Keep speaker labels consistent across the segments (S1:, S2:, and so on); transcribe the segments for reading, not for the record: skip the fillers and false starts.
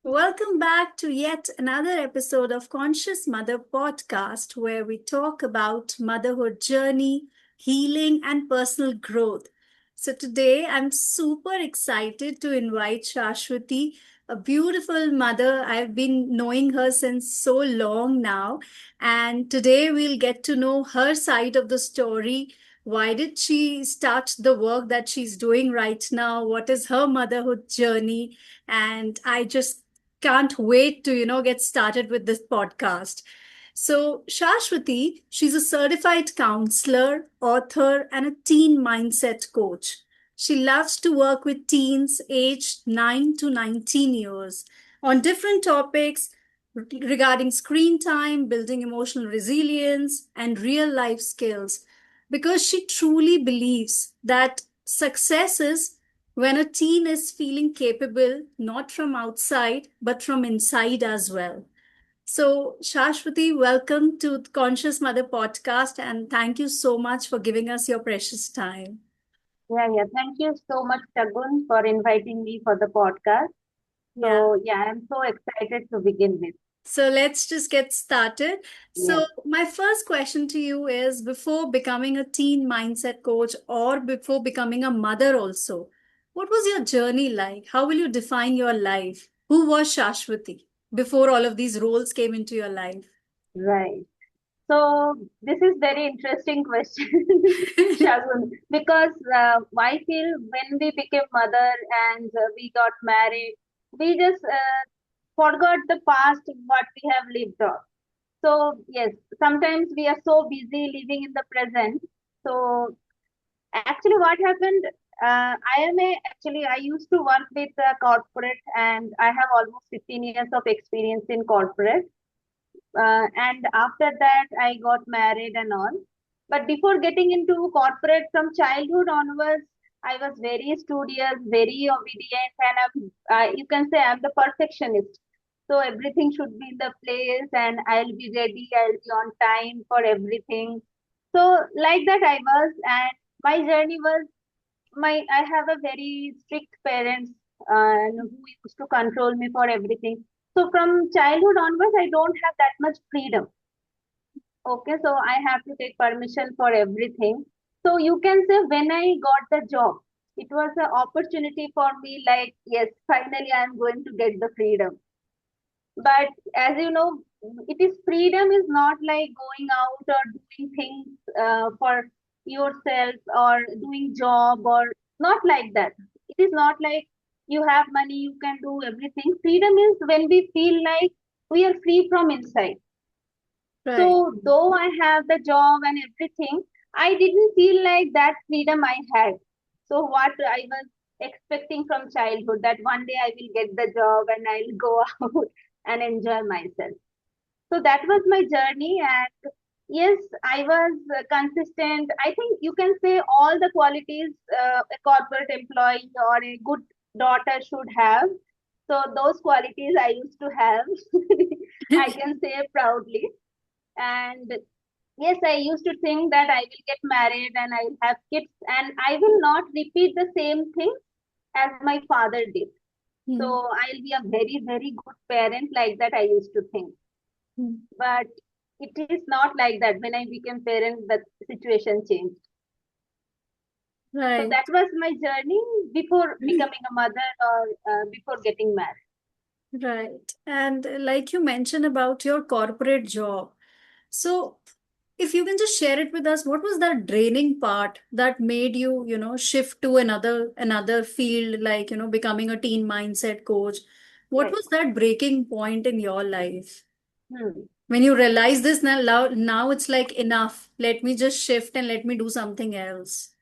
S1: Welcome back to yet another episode of Conscious Mother podcast, where we talk about motherhood journey, healing, and personal growth. So, today I'm super excited to invite Shashwati, a beautiful mother. I've been knowing her since so long now, and today we'll get to know her side of the story. Why did she start the work that she's doing right now? What is her motherhood journey? And I just can't wait to get started with this podcast. So Shashwati, she's a certified counselor, author, and a teen mindset coach. She loves to work with teens aged 9 to 19 years on different topics regarding screen time, building emotional resilience, and real life skills, because she truly believes that success is when a teen is feeling capable, not from outside, but from inside as well. So, Shashwati, welcome to the Conscious Mother podcast, and thank you so much for giving us your precious time.
S2: Yeah. Thank you so much, Shagun, for inviting me for the podcast.
S1: Yeah.
S2: So, yeah, I'm so excited to begin with.
S1: So let's just get started.
S2: Yes.
S1: So, my first question to you is, before becoming a teen mindset coach or before becoming a mother, also, what was your journey like? How will you define your life? Who was Shashwati before all of these roles came into your life?
S2: Right. So, this is very interesting question, Shagun, because I feel when we became mother and we got married, we just forgot the past, what we have lived on. So, yes, sometimes we are so busy living in the present. So, actually, what happened? I used to work with a corporate, and I have almost 15 years of experience in corporate. And after that, I got married and all. But before getting into corporate, from childhood onwards, I was very studious, very obedient, and you can say I'm the perfectionist. So everything should be in the place, and I'll be ready. I'll be on time for everything. So like that I was, and my journey was I have a very strict parents who used to control me for everything. So from childhood onwards, I don't have that much freedom. Okay, so I have to take permission for everything. So you can say when I got the job, it was an opportunity for me. Like yes, finally I am going to get the freedom. But as you know, it is freedom is not like going out or doing things for yourself or doing job or not like that. It is not like you have money, you can do everything. Freedom is when we feel like we are free from inside.
S1: Right.
S2: So though I have the job and everything, I didn't feel like that freedom I had. So what I was expecting from childhood that one day I will get the job and I'll go out and enjoy myself. So that was my journey, and yes, I was consistent. I think you can say all the qualities a corporate employee or a good daughter should have. So those qualities I used to have. I can say proudly. And yes, I used to think that I will get married and I will have kids and I will not repeat the same thing as my father did. So
S1: Hmm.
S2: I'll be a very, very good parent, like that I used to think.
S1: Hmm.
S2: But it is not like that. When I became parent, the situation changed. So
S1: Right.
S2: that was my journey before becoming a mother or before getting married.
S1: Right. And like you mentioned about your corporate job. So, if you can just share it with us, what was that draining part that made you, shift to another field, like, becoming a teen mindset coach? What
S2: Right.
S1: was that breaking point in your life?
S2: Hmm.
S1: When you realize this now it's like enough. Let me just shift and let me do something else.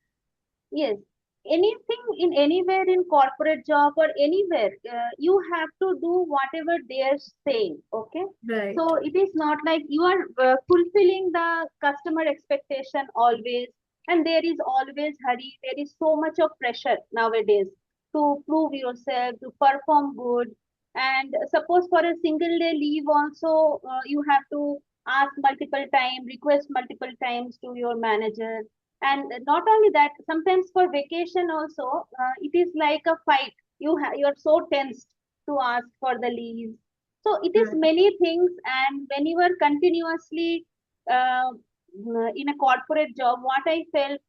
S2: Yes. Anything in anywhere in corporate job or anywhere, you have to do whatever they are saying. Okay.
S1: Right.
S2: So it is not like you are fulfilling the customer expectation always, and there is always hurry. There is so much of pressure nowadays to prove yourself, to perform good. And suppose for a single day leave also, you have to ask multiple times, request multiple times to your manager, and not only that, sometimes for vacation also, it is like a fight. You are so tensed to ask for the leaves. So it is
S1: Right.
S2: many things, and when you are continuously uh, in a corporate job, what I felt,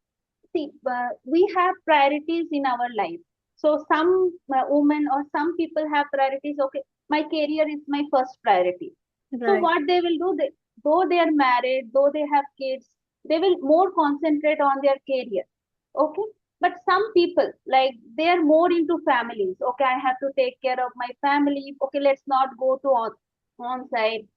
S2: see, we have priorities in our life. So some women or some people have priorities. Okay, my career is my first priority. So
S1: Right.
S2: what they will do, though they are married, though they have kids, they will more concentrate on their career. Okay. But some people, like, they are more into families. Okay, I have to take care of my family. Okay, let's not go to on site.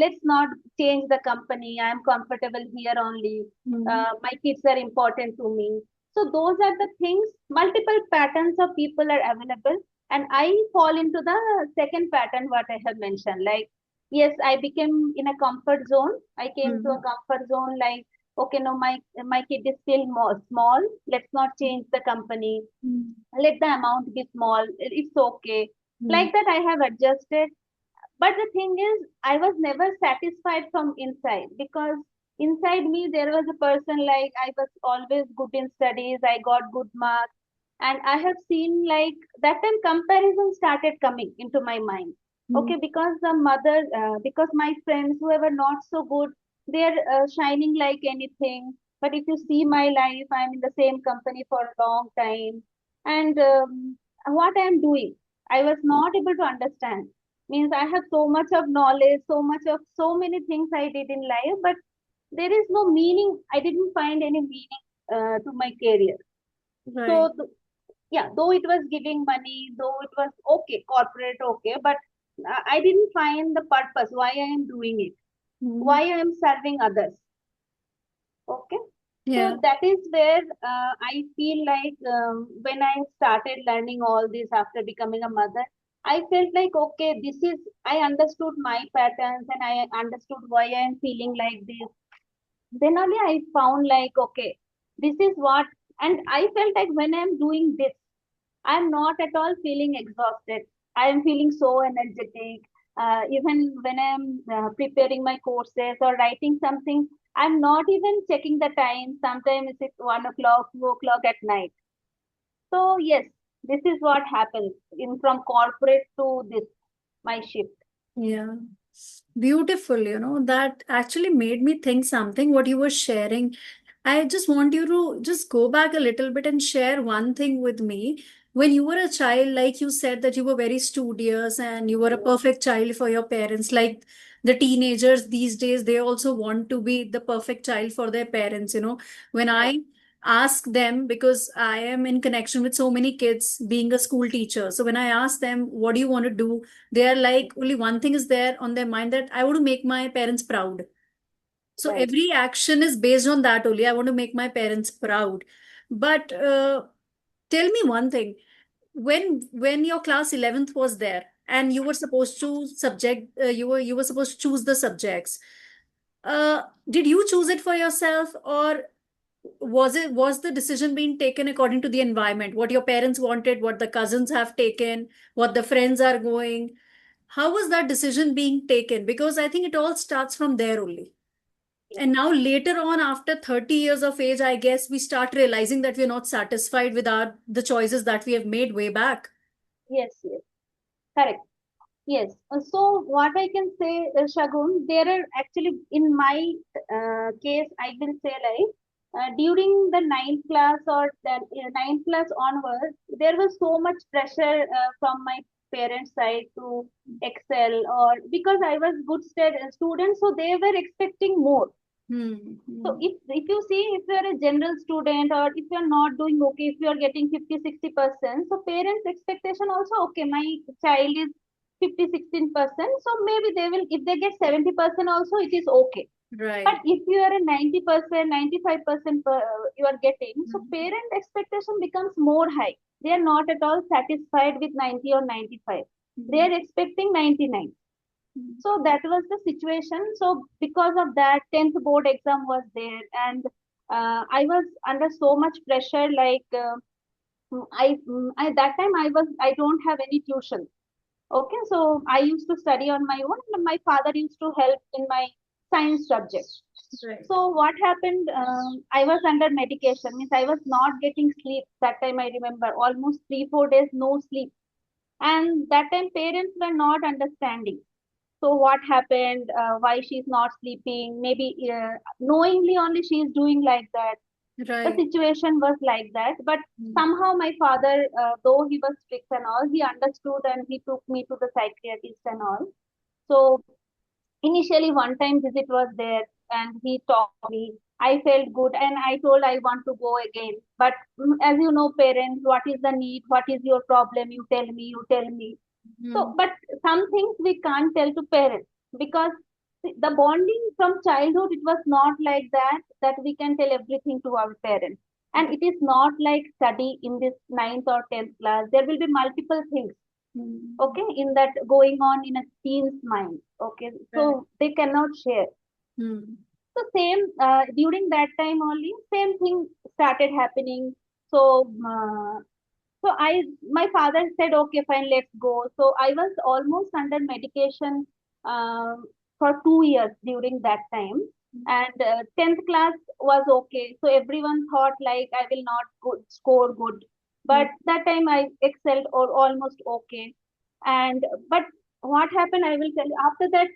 S2: Let's not change the company. I am comfortable here only.
S1: Mm.
S2: My kids are important to me. So those are the things. Multiple patterns of people are available, and I fall into the second pattern what I have mentioned. Like, yes, I became in a comfort zone. I came to a
S1: Mm.
S2: comfort zone. Like, okay, no, my kid is still more small. Let's not change the company.
S1: Mm.
S2: Let the amount be small. It's okay.
S1: Mm.
S2: Like that, I have adjusted. But the thing is, I was never satisfied from inside, because inside me there was a person, like, I was always good in studies, I got good marks, and I have seen, like, that time comparison started coming into my mind.
S1: Mm.
S2: Okay, because the mother, because my friends who were not so good, they're shining like anything. But if you see my life, I'm in the same company for a long time, and what I'm doing, I was not able to understand. Means I have so much of knowledge, so much of so many things I did in life, but there is no meaning. I didn't find any meaning to my career.
S1: Right.
S2: So yeah, though it was giving money, though it was okay, corporate okay, but I didn't find the purpose why I am doing it, why
S1: Mm.
S2: I am serving others. Okay.
S1: Yeah.
S2: So that is where I feel like when I started learning all this after becoming a mother, I felt like, okay, this is, I understood my patterns and I understood why I am feeling like this. Then only I found like, okay, this is what, and I felt like when I'm doing this, I'm not at all feeling exhausted. I am feeling so energetic. Even when I'm preparing my courses or writing something, I'm not even checking the time. Sometimes it's 1 o'clock, 2 o'clock at night. So yes, this is what happens in from corporate to this my shift.
S1: Yeah. Beautiful, that actually made me think something what you were sharing. I just want you to just go back a little bit and share one thing with me. When you were a child, like you said that you were very studious and you were a perfect child for your parents. Like the teenagers these days, they also want to be the perfect child for their parents. When
S2: Yes,
S1: I ask them, because I am in connection with so many kids being a school teacher. So when I ask them, what do you want to do? They are like, only one thing is there on their mind, that I want to make my parents proud. So
S2: right.
S1: every action is based on that only. I want to make my parents proud. But tell me one thing. When your class 11th was there and you were supposed to you were supposed to choose the subjects. Did you choose it for yourself, or was the decision being taken according to the environment, what your parents wanted, what the cousins have taken, what the friends are going? How was that decision being taken? Because I think it all starts from there only.
S2: Yes,
S1: And now later on, after 30 years of age, I guess we start realizing that we're not satisfied with our the choices that we have made way back.
S2: yes, yes. Correct. Yes. So what I can say, Shagun, there are actually in my case, I will say, like, during the ninth class or the ninth class onwards, there was so much pressure from my parents' side to excel, or because I was good student, so they were expecting more.
S1: Hmm.
S2: So if you see, if you are a general student or if you are not doing okay, if you are getting 50-60%, so parents' expectation also, okay, my child is 50-16%, so maybe they will, if they get 70% also, it is okay. But
S1: Right.
S2: if you are a 90%, 95% you are getting, so parent expectation becomes more high. They are not at all satisfied with 90 or 95. They
S1: Hmm.
S2: are expecting 99. So that was the situation. So because of that, 10th board exam was there, and I was under so much pressure. Like, I that time I don't have any tuition. Okay, so I used to study on my own, and my father used to help in my science subject.
S1: Right.
S2: So what happened? I was under medication. Means I was not getting sleep. That time I remember almost 3-4 days no sleep. And that time parents were not understanding. So what happened? Why she's not sleeping? Maybe knowingly only she is doing like that. The
S1: Right.
S2: situation was like that. But
S1: Mm.
S2: somehow my father, though he was strict and all, he understood and he took me to the psychiatrist and all. So initially one time visit was there and he talked to me. I felt good and I told I want to go again. But as you know, parents, what is the need? What is your problem? You tell me, you tell me. So,
S1: Mm.
S2: but some things we can't tell to parents because the bonding from childhood, it was not like that, that we can tell everything to our parents. And it is not like study in this ninth or 10th class. There will be multiple things,
S1: Mm.
S2: okay, in that going on in a teen's mind. Okay,
S1: Right.
S2: so they cannot share.
S1: Mm.
S2: So same during that time only, same thing started happening. So my father said, okay, fine, let's go. So I was almost under medication for 2 years during that time. And 10th class was okay. So everyone thought like I will not score good. But
S1: Mm.
S2: that time I excelled or almost okay. And but what happened, I will tell you. After that,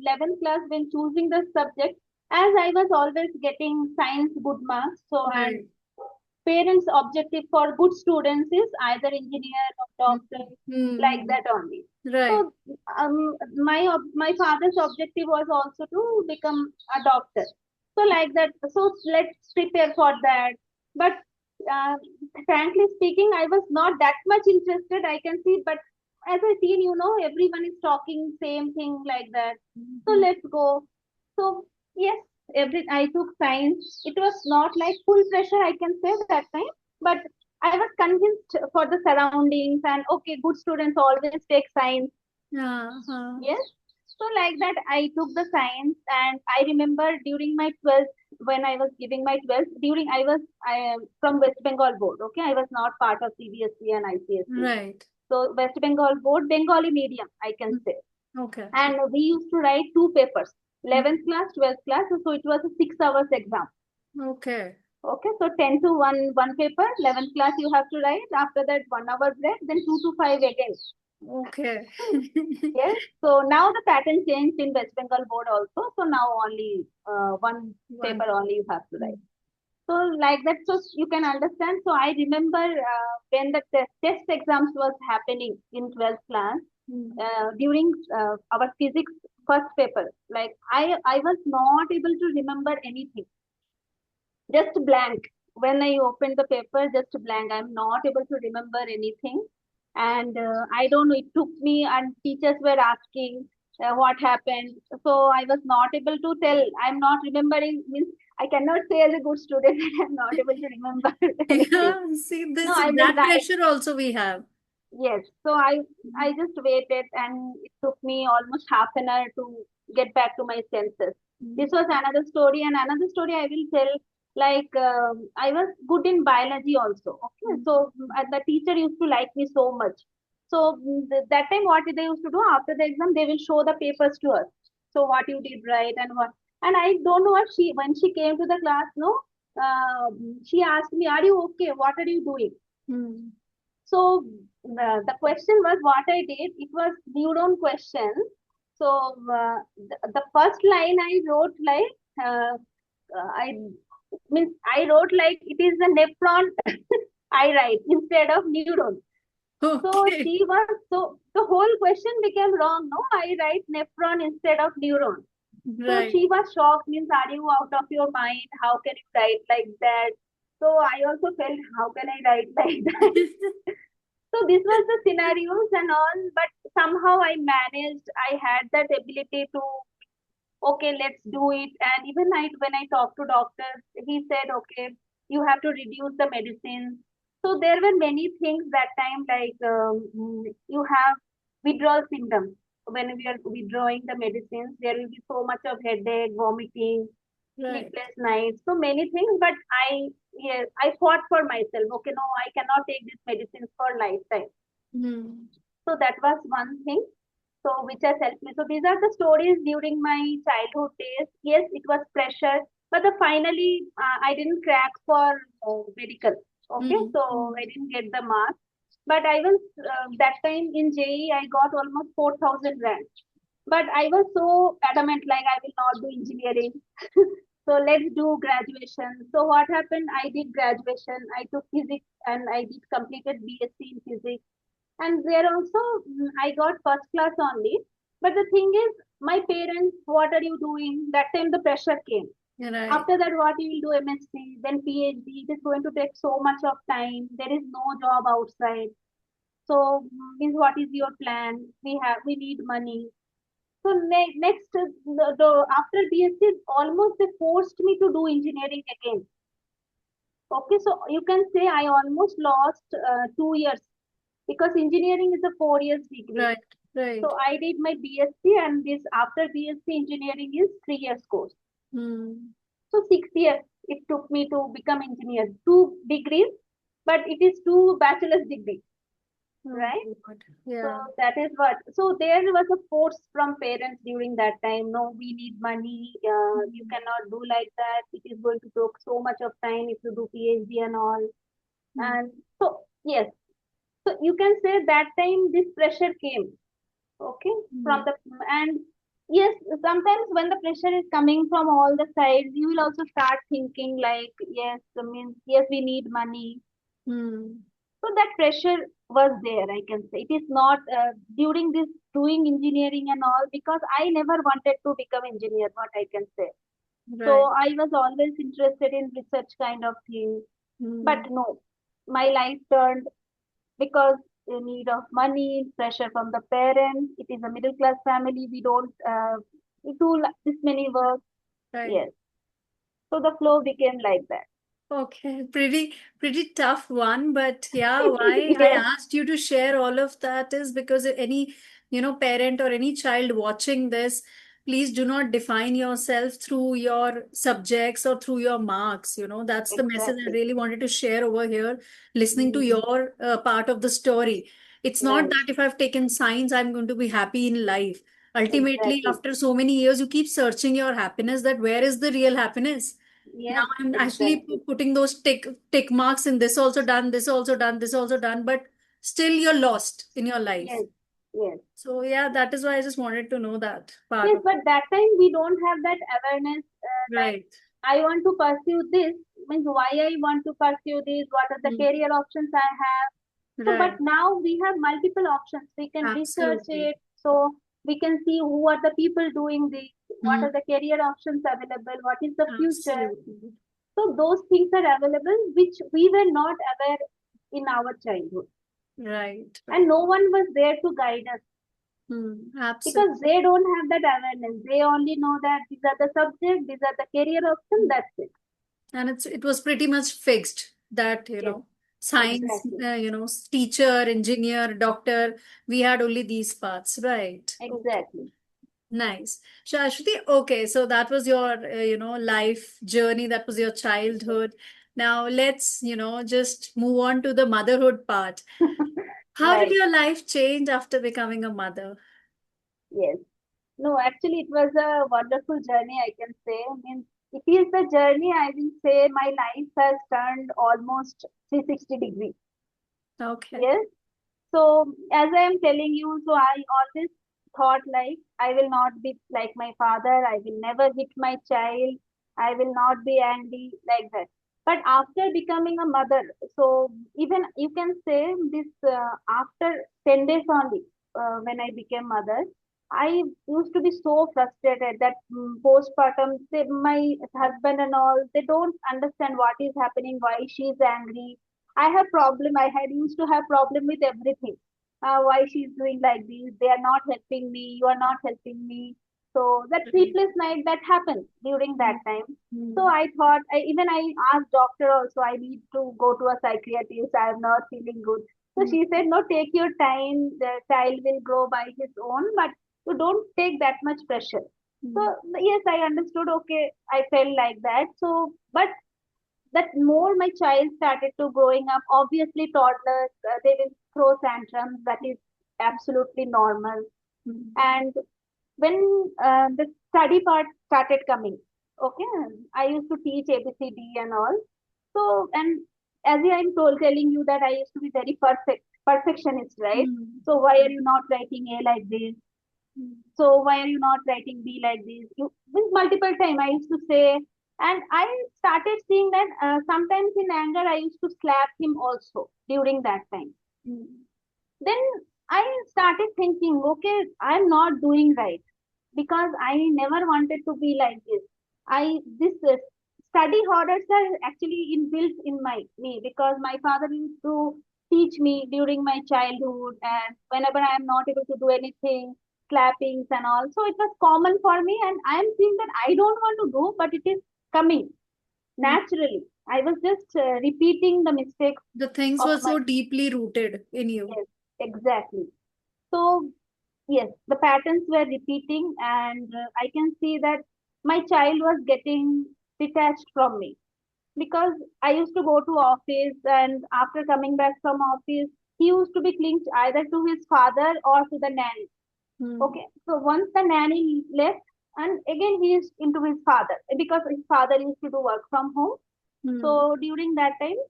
S2: 11th class, when choosing the subject, as I was always getting science good marks, so and
S1: Right.
S2: parents' objective for good students is either engineer or
S1: Mm.
S2: doctor, like
S1: Mm.
S2: that only.
S1: Right.
S2: So my father's objective was also to become a doctor. So like that. So let's prepare for that. But uh, frankly speaking, I was not that much interested. I can see, but as I seen, everyone is talking same thing like that. So
S1: Mhm.
S2: let's go. So yes, I took science. It was not like full pressure, I can say that time, but I was convinced for the surroundings and okay, good students always take science.
S1: Uh-huh.
S2: Yes. So like that, I took the science, and I remember during my 12th, when I was giving my 12th, during I am from West Bengal board. Okay, I was not part of CBSE and ICSE.
S1: Right.
S2: So West Bengal board, Bengali medium, I can
S1: Mm.
S2: say.
S1: Okay.
S2: And we used to write two papers,
S1: Mm.
S2: 11th class, 12th class. So it was a 6 hours exam.
S1: Okay.
S2: Okay, so 10 to 1 paper, 11th class you have to write. After that, 1 hour break, then 2 to 5 again.
S1: Okay.
S2: Yes, so now the pattern changed in West Bengal board also. So now only one
S1: One.
S2: paper only you have to write.
S1: Mm.
S2: So like that, so you can understand. So I remember when the test exams was happening in 12th class,
S1: Mm.
S2: during our physics first paper, like I was not able to remember anything, just blank. When I opened the paper, just blank. I'm not able to remember anything. And I don't know, it took me, and teachers were asking what happened. So I was not able to tell. I'm not remembering, means I cannot say as a good student that I'm not able to remember anything.
S1: Yeah. See,
S2: No,
S1: this
S2: I will
S1: that
S2: write.
S1: pressure also we have.
S2: Yes. So I just waited, and it took me almost half an hour to get back to my senses. This
S1: Mm.
S2: was another story, and another story I will tell. Like I was good in biology also. Okay,
S1: Mm.
S2: so the teacher used to like me so much. So that time, what they used to do after the exam, they will show the papers to us. So what you did right and what. And I don't know what she, when she came to the class, no, uh, she asked me, "Are you okay? What are you doing?"
S1: Mm.
S2: So the question was what I did. It was neuron question. So the first line I wrote like I means I wrote like it is a nephron. I write instead of neuron. So
S1: Okay.
S2: she was, so the whole question became wrong. No, I write nephron instead of neuron. So
S1: Right.
S2: she was shocked. Means, are you out of your mind? How can you write like that? So I also felt, how can I write like that? So this was the scenarios and all, but somehow I managed. I had that ability to, okay, let's do it. And even when I talked to doctors, he said, okay, you have to reduce the medicines. So there were many things that time, like you have withdrawal symptoms. When we are withdrawing the medicines, there will be so much of headache, vomiting,
S1: Right.
S2: sleepless nights, so many things. But yes, I fought for myself. Okay, no, I cannot take these medicines for lifetime.
S1: Mm.
S2: So that was one thing. So which has helped me. So these are the stories during my childhood days. Yes, it was pressure, but finally I didn't crack for medical. Okay,
S1: Mm.
S2: so
S1: Mm.
S2: I didn't get the mark. But I was that time in JE, I got almost 4,000 rank. But I was so adamant, like I will not do engineering. So let's do graduation. So what happened? I did graduation. I took physics and I did completed BSc in physics. And there also I got first class only. But the thing is, my parents, what are you doing? That time the pressure came.
S1: Right.
S2: After that, what you will do MSc, then PhD. It is going to take so much of time. There is no job outside. So means what is your plan? We need money. So next, after BSc, almost they forced me to do engineering again. Okay, so you can say I almost lost 2 years because engineering is a 4 years degree.
S1: Right. Right.
S2: So I did my BSc and this after BSc engineering is 3 years course.
S1: Hmm.
S2: So 6 years it took me to become engineer. 2 degrees, but it is 2 bachelor's degree,
S1: Oh
S2: right?
S1: God.
S2: So
S1: Yeah.
S2: that is what. So there was a force from parents during that time. No, we need money. You
S1: Hmm.
S2: cannot do like that. It is going to take so much of time if you do PhD and all.
S1: Hmm.
S2: And so yes, so you can say that time this pressure came. Okay, from
S1: Hmm.
S2: the and yes, sometimes when the pressure is coming from all the sides, you will also start thinking like yes, I mean yes, we need money.
S1: Hmm.
S2: So that pressure was there, I can say. It is not during this doing engineering and all because I never wanted to become engineer, what I can say. So
S1: Right.
S2: I was always interested in research kind of thing. But
S1: Hmm.
S2: no, my life turned because the need of money, pressure from the parents. It is a middle class family. We don't do this many work.
S1: Right.
S2: Yes. So the flow became like that.
S1: Okay, pretty tough one, but yeah, why I
S2: Yes,
S1: asked you to share all of that is because any, parent or any child watching this, please do not define yourself through your subjects or through your marks. That's the message I
S2: exactly.
S1: really wanted to share over here, listening to
S2: Mm,
S1: your part of the story. It's not
S2: right.
S1: that if I've taken science, I'm going to be happy in life. Ultimately,
S2: Exactly.
S1: after so many years, you keep searching your happiness, that where is the real happiness? Now
S2: Yes,
S1: I'm actually
S2: exactly.
S1: putting those tick marks in this also done, this also done, this also done, but still you're lost in your life.
S2: Yes, yes.
S1: So yeah, that is why I just wanted to know that part
S2: Yes,
S1: of
S2: but
S1: it.
S2: that time we don't have that awareness. Like,
S1: Right,
S2: I want to pursue this, means why I want to pursue this, what are the
S1: mm,
S2: career options I have. So, but
S1: right,
S2: now we have multiple options. We can research
S1: absolutely,
S2: it. So, we can see who are the people doing this, what
S1: mm,
S2: are the career options available, what is the future.
S1: absolutely,
S2: So, those things are available, which we were not aware in our childhood.
S1: right,
S2: And
S1: right,
S2: no one was there to guide us
S1: absolutely.
S2: because they don't have that awareness. They only know that these are the subjects, these are the career options, that's it.
S1: And it was pretty much fixed that,
S2: Yes,
S1: science,
S2: exactly.
S1: teacher, engineer, doctor, we had only these paths, right? Okay.
S2: Exactly.
S1: Nice. Shashwati, okay, so that was your, life journey. That was your childhood. Now let's, just move on to the motherhood part. How did
S2: Right.
S1: your life change after becoming a mother?
S2: Yes. No, actually, it was a wonderful journey, I can say. I mean, it is the journey, I will say, my life has turned almost 360 degrees.
S1: Okay.
S2: Yes. So, as I am telling you, so I always thought like I will not be like my father, I will never hit my child, I will not be angry like that. But after becoming a mother, so even you can say this after 10 days only, when I became mother, I used to be so frustrated that postpartum, my husband and all, they don't understand what is happening, why she is angry. I have problem. I had used to have problem with everything. Why she's doing like this? They are not helping me. You are not helping me. So that
S1: Right.
S2: sleepless night that happened during that time. So
S1: Mm-hmm.
S2: I thought, even I asked doctor also, I need to go to a psychiatrist. I am not feeling good. So she said, no, take your time. The child will grow by his own, but you don't take that much pressure.
S1: Mm-hmm.
S2: So yes, I understood. Okay, I felt like that. So, but that more my child started to growing up, obviously toddlers, they will throw tantrums. That is absolutely normal. And when the study part started coming, okay, I used to teach ABCD and all. So, and as I am telling you that I used to be very perfect. perfectionist, right?
S1: Mm.
S2: So why are you not writing A like this? So why are you not writing B like this? You with multiple time I used to say, and I started seeing that sometimes in anger I used to slap him also during that time.
S1: Mm.
S2: Then I started thinking, okay, I'm not doing right because I never wanted to be like this. I this study habits are actually inbuilt in my me because my father used to teach me during my childhood, and whenever I am not able to do anything, clappings and all. So it was common for me, and I am seeing that I don't want to do, but it is coming
S1: Mm.
S2: naturally. I was just repeating the mistakes
S1: The things
S2: of
S1: were
S2: my
S1: so deeply rooted in you.
S2: yes, exactly. So yes, the patterns were repeating, and I can see that my child was getting detached from me because I used to go to office, and after coming back from office, he used to be clinged either to his father or to the nanny.
S1: Mm.
S2: Okay, so once the nanny left, and again he is into his father because his father used to do work from home.
S1: Mm.
S2: So during that time,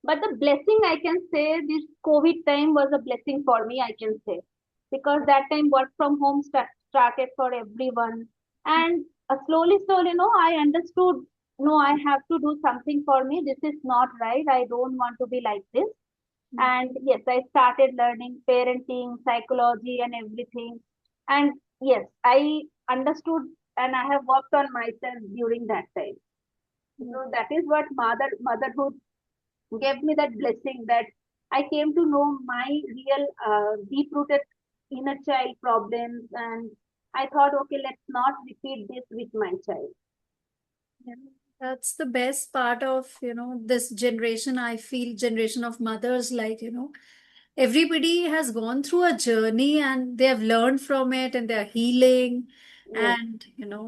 S2: but the blessing I can say this COVID time was a blessing for me, I can say, because that time work from home started for everyone. And slowly, no, I understood, no, I have to do something for me. This is not right. I don't want to be like this.
S1: Mm.
S2: And yes, I started learning parenting, psychology, and everything. And yes, I understood and I have worked on myself during that time.
S1: Mm.
S2: So that is what motherhood gave me that blessing that I came to know my real deep rooted inner child problems, and I thought, okay, let's not repeat this with my child.
S1: Yeah. That's the best part of, this generation. I feel generation of mothers, like, everybody has gone through a journey and they have learned from it and they're healing.
S2: Yes,
S1: And,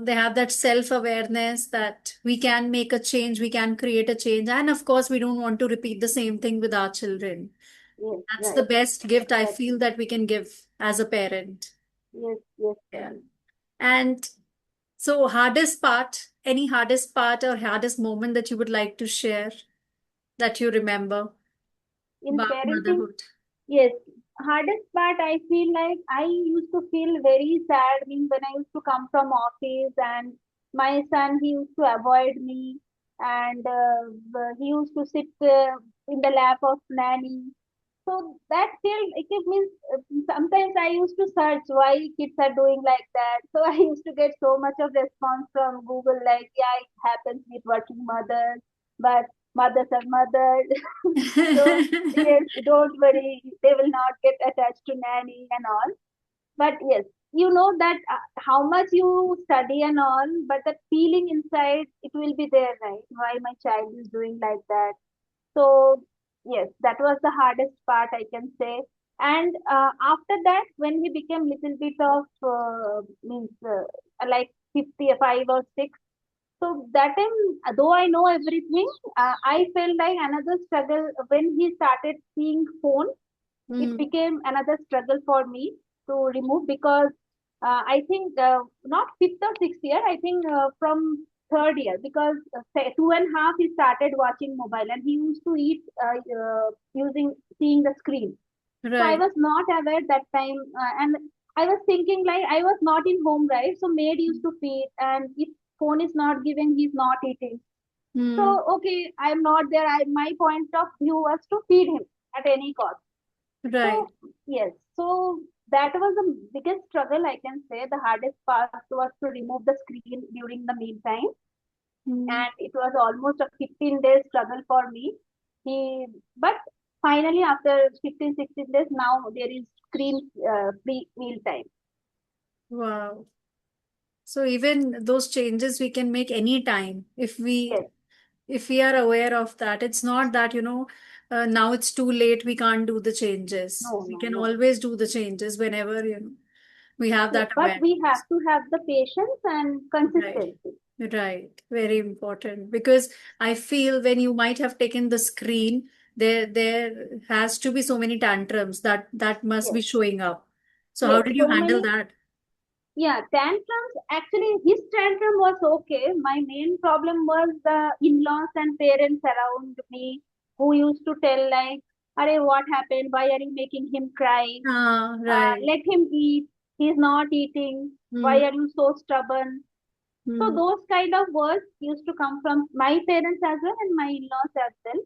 S1: they have that self-awareness that we can make a change, we can create a change. And of course, we don't want to repeat the same thing with our children.
S2: yes,
S1: That's the
S2: right,
S1: best gift I
S2: exactly.
S1: feel that we can give as a parent.
S2: Yes, yes,
S1: Yeah.
S2: Tanvi.
S1: And so, hardest part, any hardest part or hardest moment that you would like to share that you remember
S2: In
S1: about
S2: parenting,
S1: motherhood?
S2: yes, hardest part I feel like I used to feel very sad means when I used to come from office and my son he used to avoid me, and he used to sit in the lap of nanny. So that feel it means sometimes I used to search why kids are doing like that. So I used to get so much of response from Google like yeah it happens with working mothers, but mothers are mothers. So yes, don't worry, they will not get attached to nanny and all. But yes, you know that how much you study and all, but that feeling inside it will be there, right? Why my child is doing like that? So yes, that was the hardest part I can say. And after that, when he became little bit of means like 55 or 6, so that time, though I know everything, I felt like another struggle when he started seeing phone. It
S1: Hmm.
S2: became another struggle for me to remove because I think not fifth or sixth year. I think from third year because say 2.5 he started watching mobile and he used to eat using seeing the screen. So I
S1: Right.
S2: was not aware that time, and I was thinking like I was not in home, right? So maid used to feed, and if phone is not given, he's not eating.
S1: Hmm.
S2: So okay, I'm not there. My point of view was to feed him at any cost.
S1: Right.
S2: So yes, so that was the biggest struggle I can say. The hardest part was to remove the screen during the meantime,
S1: Hmm.
S2: and it was almost a 15 days struggle for me. He, but finally after 15, 16 days, now there is screen free meal time.
S1: Wow. So even those changes we can make any time
S2: Yes,
S1: if we are aware of that. It's not that, now it's too late, we can't do the changes.
S2: no,
S1: We
S2: no,
S1: can
S2: no.
S1: always do the changes whenever, we have
S2: Yes,
S1: that
S2: but we have
S1: awareness.
S2: to have the patience and
S1: Right.
S2: consistency.
S1: Right. Very important because I feel when you might have taken the screen, there has to be so many tantrums that must be
S2: Yes,
S1: showing up. So how
S2: yes.
S1: did you
S2: So
S1: handle
S2: many.
S1: that?
S2: Yeah, tantrums. Actually, his tantrum was okay. My main problem was the in-laws and parents around me who used to tell like, Arey, what happened? Why are you making him cry?
S1: Ah, right.
S2: Let him eat. He's not eating. Why
S1: Hmm.
S2: are you so stubborn? So
S1: Hmm.
S2: those kind of words used to come from my parents as well and my in-laws as well.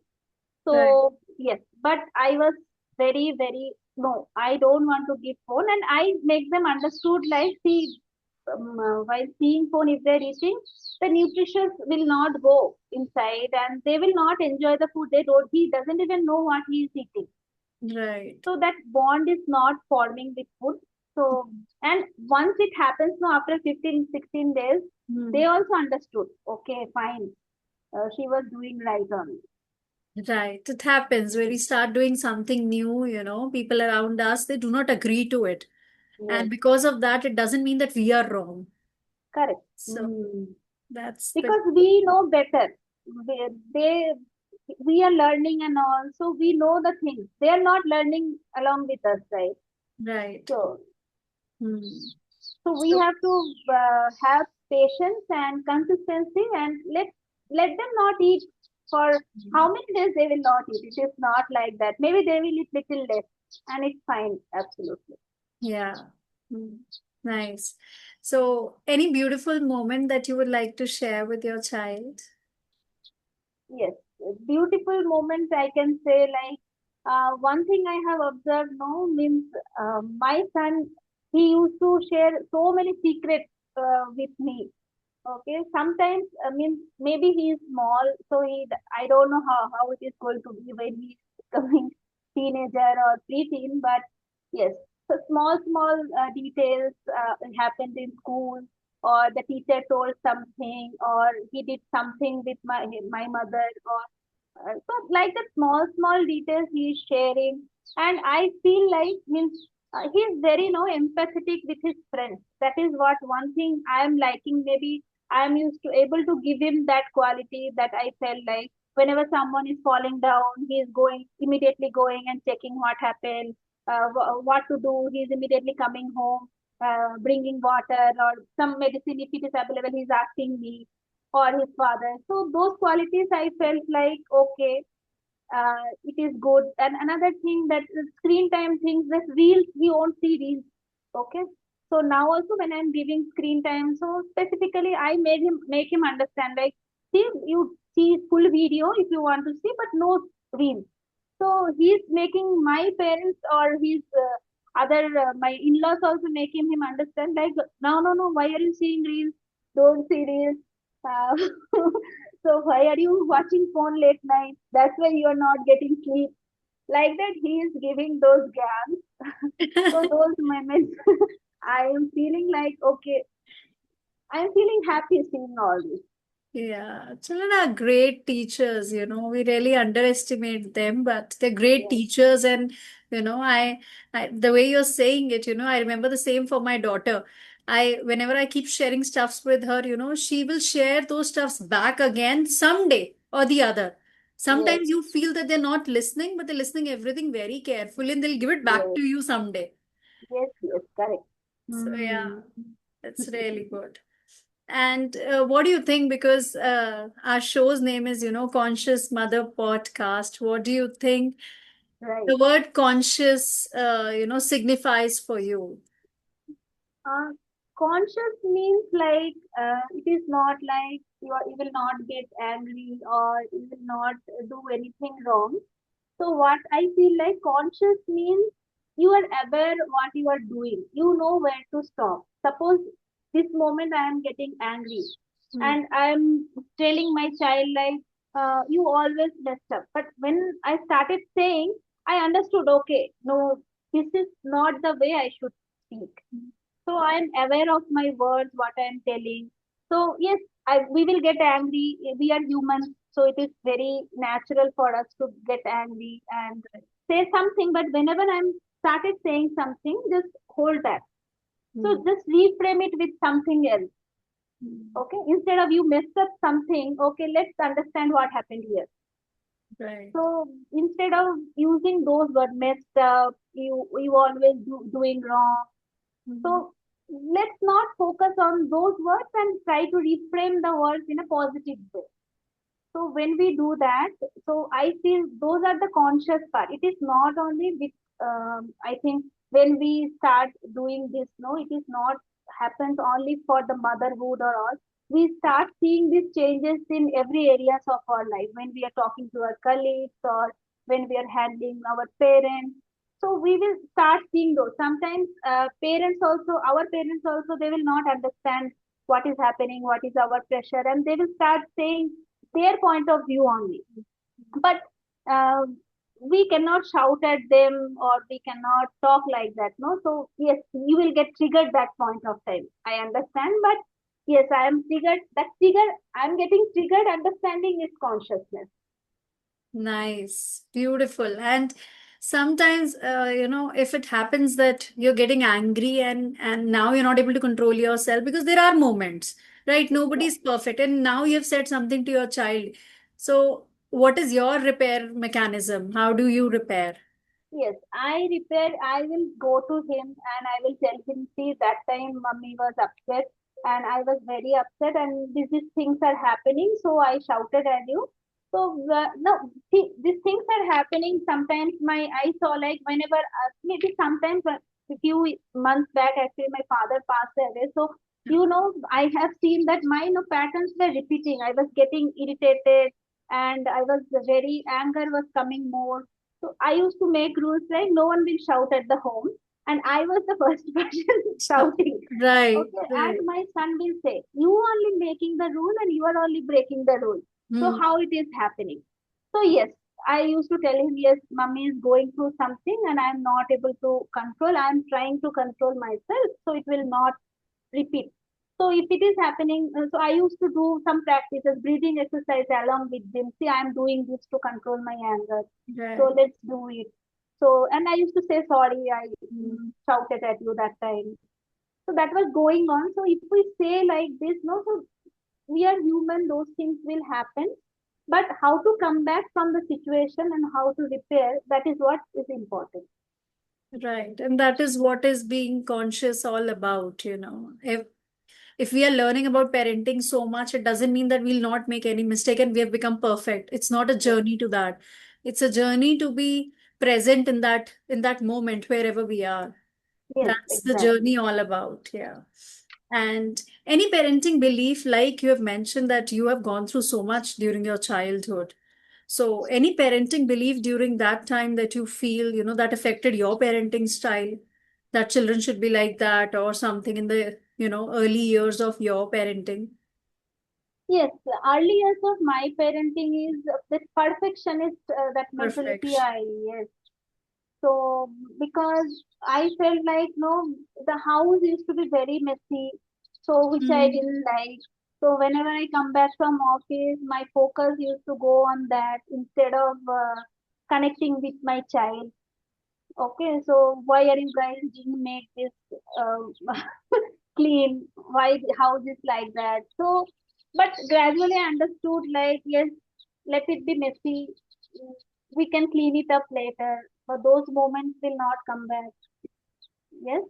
S1: Right.
S2: So yes, but I was very, very no, I don't want to give phone, and I make them understood like see, while seeing phone, if they're eating, the nutrition will not go inside, and they will not enjoy the food. They don't. He doesn't even know what he is eating.
S1: Right.
S2: So that bond is not forming with food. So and once it happens now after 15, 16 days, they
S1: Hmm.
S2: also understood. Okay, fine. She was doing right on it.
S1: Right. It happens when we start doing something new, people around us, they do not agree to it.
S2: Yes,
S1: And because of that, it doesn't mean that we are wrong.
S2: correct.
S1: So
S2: Hmm.
S1: that's the,
S2: Because we know better. They we are learning and all, so we know the things. They are not learning along with us, right?
S1: right.
S2: So
S1: Hmm.
S2: so we
S1: So,
S2: have to have patience and consistency, and let them not eat for how many days they will not eat. It is not like that. Maybe they will eat little less, and it's fine. Absolutely.
S1: yeah. Hmm. Nice. So, any beautiful moment that you would like to share with your child?
S2: Yes, beautiful moments I can say like one thing I have observed now means my son, he used to share so many secrets with me. Okay, sometimes means maybe he is small, so I don't know how it is going to be when he is becoming teenager or preteen, but yes, so small details happened in school, or the teacher told something, or he did something with my mother, or so like the small details he is sharing, and I feel like means he is very empathetic with his friends. That is what one thing I am liking. Maybe I am used to able to give him that quality that I felt like whenever someone is falling down, he is going immediately going and checking what happened, what to do. He is immediately coming home, bringing water or some medicine if it is available. He is asking me or his father. So those qualities I felt like okay, it is good. And another thing that screen time things, that reels, we won't see reels. Okay. So now also when I'm giving screen time, so specifically I made him make him understand like, see, you see full video if you want to see, but no reels. So he's making my parents or his other my in-laws also making him understand like, no, why are you seeing reels? Don't see reels. Uh, so why are you watching phone late night? That's why you are not getting sleep. Like that, he is giving those gaps. So those moments, I am feeling like okay, I am feeling happy seeing all this.
S1: Yeah, children are great teachers, we really underestimate them, but they're great
S2: Yes,
S1: teachers. And, the way you're saying it, I remember the same for my daughter. Whenever I keep sharing stuffs with her, she will share those stuffs back again someday or the other.
S2: yes,
S1: Sometimes you feel that they're not listening, but they're listening everything very carefully and they'll give it back
S2: yes,
S1: to you someday.
S2: yes, correct.
S1: So, yeah,
S2: Hmm.
S1: that's really good. And what do you think? Because our show's name is, Conscious Mother Podcast. What do you think
S2: Right.
S1: the word conscious, signifies for you?
S2: Uh, Conscious means like it is not like you will not get angry or you will not do anything wrong. So what I feel like conscious means you are aware what you are doing. You know where to stop. Suppose this moment I am getting angry
S1: Hmm.
S2: and I am telling my child like you always messed up. But when I started saying, I understood. Okay, no, this is not the way I should speak. So I am aware of my words, what I am telling. So yes, we will get angry. We are humans, so it is very natural for us to get angry and say something. But whenever I'm started saying something, just hold back. So
S1: Hmm.
S2: just reframe it with something else.
S1: Hmm.
S2: Okay, instead of you messed up something, okay, let's understand what happened here.
S1: Right.
S2: So instead of using those words, messed up, you always doing wrong.
S1: Hmm.
S2: So let's not focus on those words and try to reframe the words in a positive way. So when we do that, so I feel those are the conscious part. It is not only with, I think when we start doing this, no, it is not happens only for the motherhood or all. We start seeing these changes in every areas of our life when we are talking to our colleagues or when we are handling our parents. So we will start seeing those. Sometimes parents also, our parents also, they will not understand what is happening, what is our pressure, and they will start saying their point of view only. But uh, we cannot shout at them or we cannot talk like that. No, so yes, you will get triggered that point of time. I understand, but yes, I am triggered. That trigger, I am getting triggered. Understanding is consciousness.
S1: Nice, beautiful. And sometimes, if it happens that you're getting angry and now you're not able to control yourself because there are moments, right?
S2: Yeah.
S1: Nobody's perfect, and now you've said something to your child. So, what is your repair mechanism? How do you repair?
S2: Yes, I repair. I will go to him and I will tell him, see, that time mummy was upset and I was very upset and these things are happening. So I shouted at you. So no, see, these things are happening. Sometimes I saw like whenever, maybe sometimes a few months back, actually my father passed away. So, I have seen that my patterns were repeating. I was getting irritated and I was very, anger was coming more. So I used to make rules like no one will shout at the home, and I was the first person shouting.
S1: Right,
S2: Okay, and
S1: right.
S2: my son will say, "You only making the rule, and you are only breaking the rule." So
S1: Hmm.
S2: how it is happening? So yes, I used to tell him, "Yes, mommy is going through something, and I am not able to control. I am trying to control myself, so it will not repeat." So if it is happening, so I used to do some practices, breathing exercise along with them. See, I am doing this to control my anger. So
S1: Right.
S2: let's do it. So, and I used to say sorry, I shouted at you that time. So that was going on. So if we say like this, no, so we are human, those things will happen. But how to come back from the situation and how to repair, that is what is important.
S1: Right. And that is what is being conscious all about, if we are learning about parenting so much, it doesn't mean that we'll not make any mistake and we have become perfect. It's not a
S2: Yes,
S1: journey to that. It's a journey to be present in that moment wherever we are.
S2: yes,
S1: That's the
S2: exactly.
S1: journey all about. Yeah. And any parenting belief, like you have mentioned that you have gone through so much during your childhood. So any parenting belief during that time that you feel, that affected your parenting style, that children should be like that or something in the, early years of your parenting?
S2: Yes, the early years of my parenting is this perfectionist, that mentality.
S1: Perfection.
S2: Yes. So because I felt like no, the house used to be very messy, so which I
S1: Hmm.
S2: didn't like. So whenever I come back from office, my focus used to go on that instead of connecting with my child. Okay, so why are you guys didn't make this clean? Why the house is like that? So, but gradually I understood like yes, let it be messy. Mm, we can clean it up later, but those moments will not come back. Yes.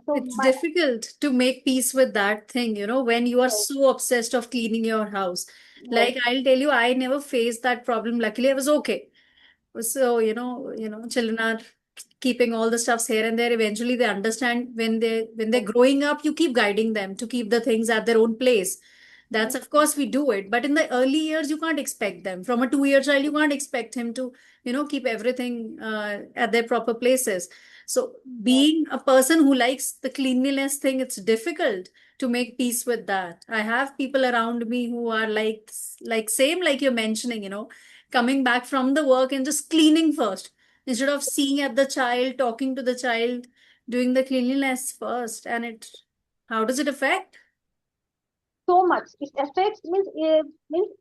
S2: So
S1: It's
S2: my
S1: difficult to make peace with that thing, when you are
S2: yes,
S1: so obsessed of cleaning your house.
S2: yes,
S1: Like I'll tell you, I never faced that problem. Luckily, I was okay. So, children are keeping all the stuffs here and there. Eventually they understand when they're
S2: yes,
S1: growing up, you keep guiding them to keep the things at their own place. That's
S2: yes,
S1: of course we do it. But in the early years, you can't expect them. From a 2-year child, you can't expect him to, keep everything at their proper places. So
S2: yes.
S1: being a person who likes the cleanliness thing, it's difficult to make peace with that. I have people around me who are like same like you're mentioning, coming back from the work and just cleaning first instead of seeing at the child, talking to the child, doing the cleanliness first. And how does it affect?
S2: So much. It affects means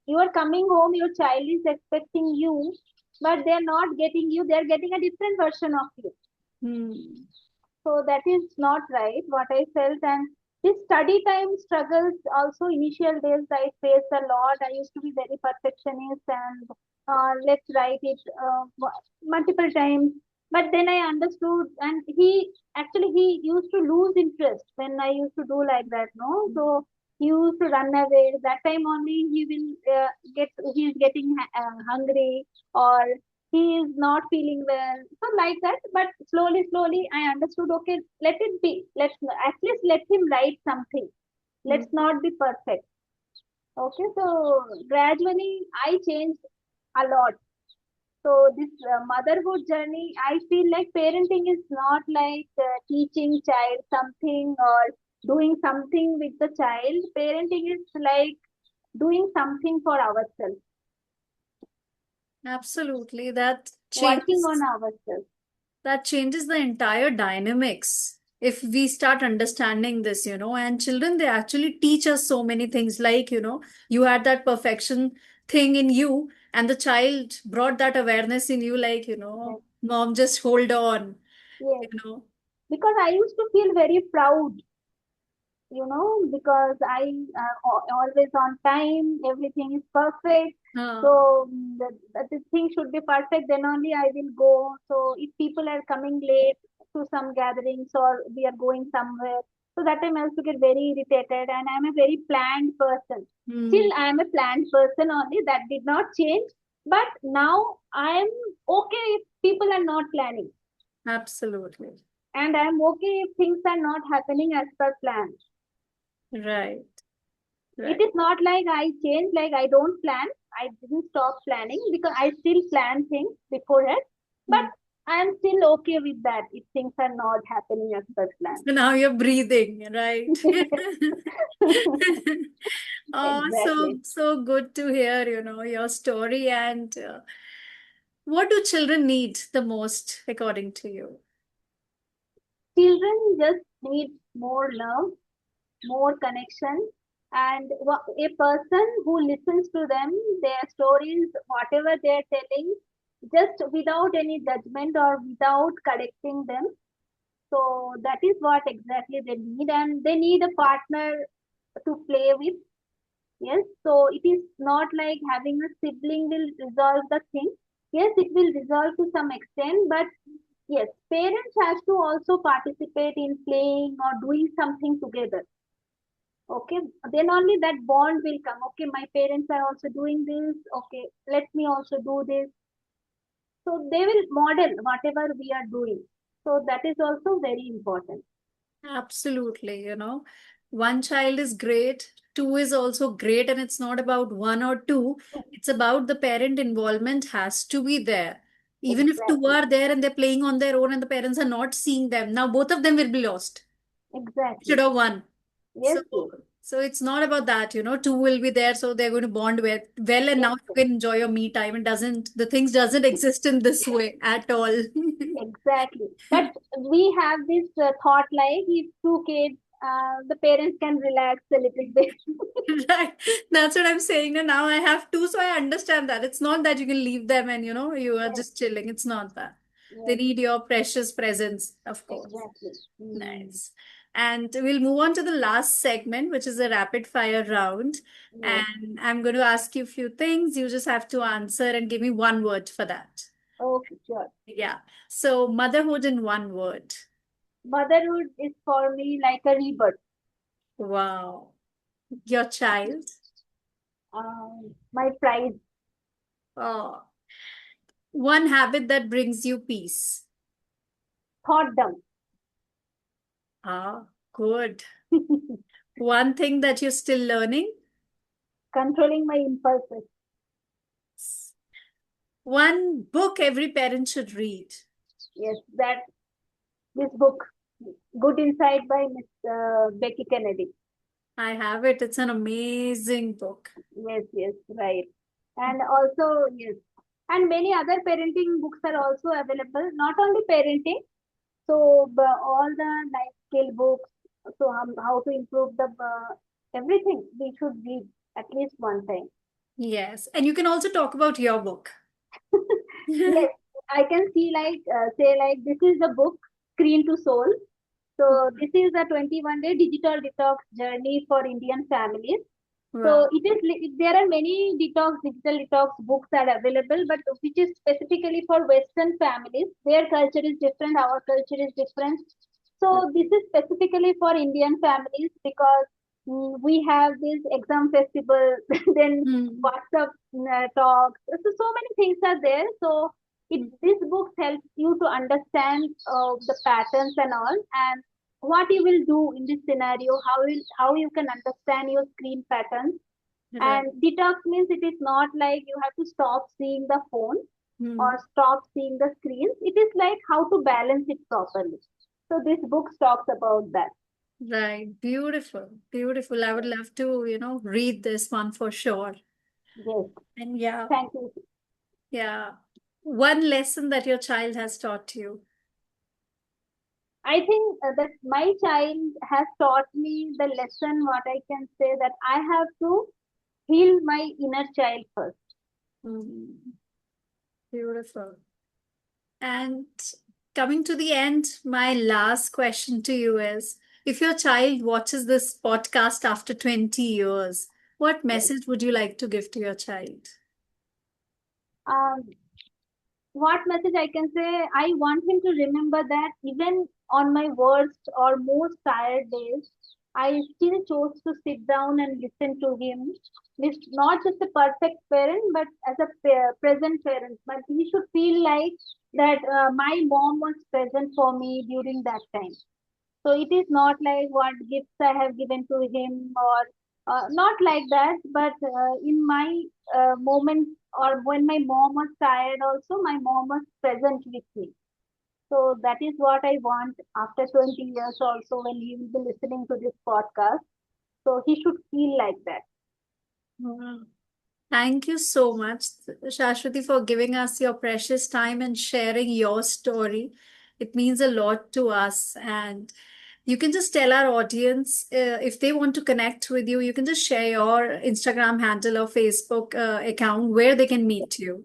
S2: you are coming home, your child is expecting you, but they are not getting you. They are getting a different version of you.
S1: Hmm.
S2: So that is not right, what I felt. And this study time struggles also, initial days I faced a lot. I used to be very perfectionist and let's write it multiple times. But then I understood, and he used to lose interest when I used to do like that. No, so He used to run away. That time only he will he is getting hungry, or he is not feeling well. So like that, but slowly, slowly, I understood. Okay, let it be. Let's at least let him write something.
S1: Mm.
S2: Let's not be perfect. Okay, so gradually I changed a lot. So this motherhood journey, I feel like parenting is not like teaching child something or doing something with the child. Parenting is like doing something for ourselves,
S1: Absolutely.
S2: working on ourselves.
S1: That changes the entire dynamics if we start understanding this, and children, they actually teach us so many things, like, you had that perfection thing in you, and the child brought that awareness in you, like,
S2: Yes,
S1: mom, just hold on,
S2: yes.
S1: you know
S2: Because I used to feel very proud, because I always on time, everything is perfect.
S1: uh,
S2: So the thing should be perfect, then only I will go. So if people are coming late to some gatherings or we are going somewhere, so that time I used to get very irritated, and I'm a very planned person. Still,
S1: hmm,
S2: I am a planned person only. That did not change. But now I am okay if people are not planning,
S1: absolutely.
S2: and I am okay if things are not happening as per plan.
S1: Right,
S2: It
S1: right.
S2: is not like I changed, like I don't plan. I didn't stop planning because I still plan things beforehand, but
S1: Hmm.
S2: I am still okay with that if things are not happening as per plan.
S1: So now you're breathing, right? Oh,
S2: Exactly.
S1: so good to hear, your story. And what do children need the most, according to you?
S2: Children just need more love, more connection, and a person who listens to them, their stories, whatever they are telling, just without any judgment or without correcting them. So that is what exactly they need, and they need a partner to play with. Yes, so it is not like having a sibling will resolve the thing. Yes, it will resolve to some extent, but yes, parents has to also participate in playing or doing something together. Okay, then only that bond will come. Okay, my parents are also doing this. Okay, let me also do this. So they will model whatever we are doing. So that is also very important.
S1: Absolutely, one child is great, two is also great, and it's not about one or two, it's about the parent involvement has to be there. Even if two
S2: Exactly.
S1: are there and they're playing on their own and the parents are not seeing them, now both of them will be lost instead
S2: Exactly.
S1: of one.
S2: Yes,
S1: So,
S2: yes.
S1: so it's not about that, two will be there, so they're going to bond well, and
S2: Yes,
S1: now you
S2: yes.
S1: can enjoy your me time. It doesn't, the things doesn't exist in this way at all.
S2: Exactly. But we have this thought like if two kids, the parents can relax a little bit.
S1: Right. That's what I'm saying. And now I have two, so I understand that. It's not that you can leave them and you are
S2: Yes,
S1: just chilling. It's not that. They
S2: yes,
S1: need your precious presence, of course.
S2: exactly. Mm,
S1: Nice. And we'll move on to the last segment, which is a rapid fire round.
S2: yes.
S1: And I'm going to ask you a few things. You just have to answer and give me one word for that.
S2: Okay, sure.
S1: Yeah. So, motherhood in one word.
S2: Motherhood is for me like a rebirth.
S1: Wow. Your child.
S2: My pride,
S1: Oh. One habit that brings you peace.
S2: thought down.
S1: Ah, good. One thing that you're still learning.
S2: Controlling my impulses.
S1: One book every parent should read.
S2: Yes, that this book, Good Inside by Miss Becky Kennedy.
S1: I have it. It's an amazing book.
S2: Yes, yes, right. And also, yes, and many other parenting books are also available. Not only parenting, so all the life skill books. So how to improve the everything we should read at least one time.
S1: Yes. And you can also talk about your book.
S2: Yes, I can see like say like this is the book Screen to Soul. So this is a 21-day digital detox journey for Indian families. So
S1: Wow.
S2: it is there are many digital detox books are available, but which is specifically for Western families. Their culture is different, our culture is different. So this is specifically for Indian families because We have this exam festival, then
S1: Hmm.
S2: WhatsApp talks. So many things are there. So this book helps you to understand the patterns and all, and what you will do in this scenario, how you can understand your screen patterns.
S1: Right.
S2: And detox means it is not like you have to stop seeing the phone
S1: Hmm.
S2: or stop seeing the screens. It is like how to balance it properly. So this book talks about that.
S1: Right. Beautiful. Beautiful. I would love to, read this one for sure.
S2: Yes.
S1: And yeah,
S2: Thank you.
S1: yeah. One lesson that your child has taught you.
S2: I think that my child has taught me the lesson, what I can say, that I have to heal my inner child first.
S1: Hmm. Beautiful. And coming to the end, my last question to you is if your child watches this podcast after 20 years, what
S2: Yes.
S1: message would you like to give to your child?
S2: Um, what message I can say? I want him to remember that even on my worst or most tired days, I still chose to sit down and listen to him. Not just a perfect parent, but as a present parent. But he should feel like that my mom was present for me during that time. So it is not like what gifts I have given to him or not like that, but in my moments or when my mom was tired also, my mom was present with me. So that is what I want after 20 years also when he will be listening to this podcast. So he should feel like that.
S1: Wow. Thank you so much, Shashwati, for giving us your precious time and sharing your story. It means a lot to us. And you can just tell our audience if they want to connect with you, you can just share your Instagram handle or Facebook account where they can meet you.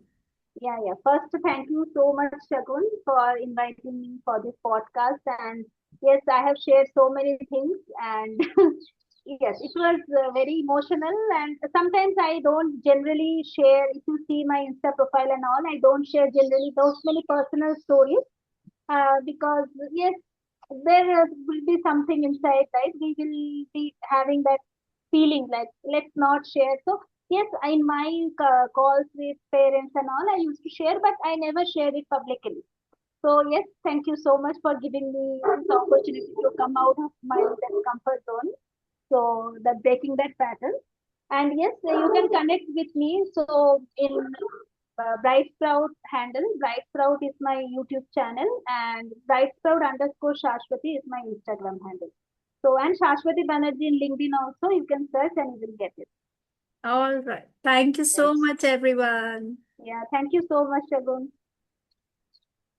S2: Yeah, yeah. First, thank you so much, Shagun, for inviting me for this podcast. And yes, I have shared so many things, and yes, it was very emotional. And sometimes I don't generally share. If you see my Insta profile and all, I don't share generally those many personal stories because yes, there will be something inside, right? We will be having that feeling like let's not share. So yes, in my calls with parents and all, I used to share, but I never share it publicly. So yes, thank you so much for giving me this opportunity to come out of my that comfort zone. So that breaking that pattern. And yes, you can connect with me. So in Bright Sprout handle, Bright Sprout is my YouTube channel, and Bright Sprout underscore Shashwati is my Instagram handle. So and Shashwati Banerjee in LinkedIn also you can search and you will get it.
S1: All right. Thank you so
S2: Yes.
S1: much, everyone.
S2: Yeah. Thank you so much, Shagun.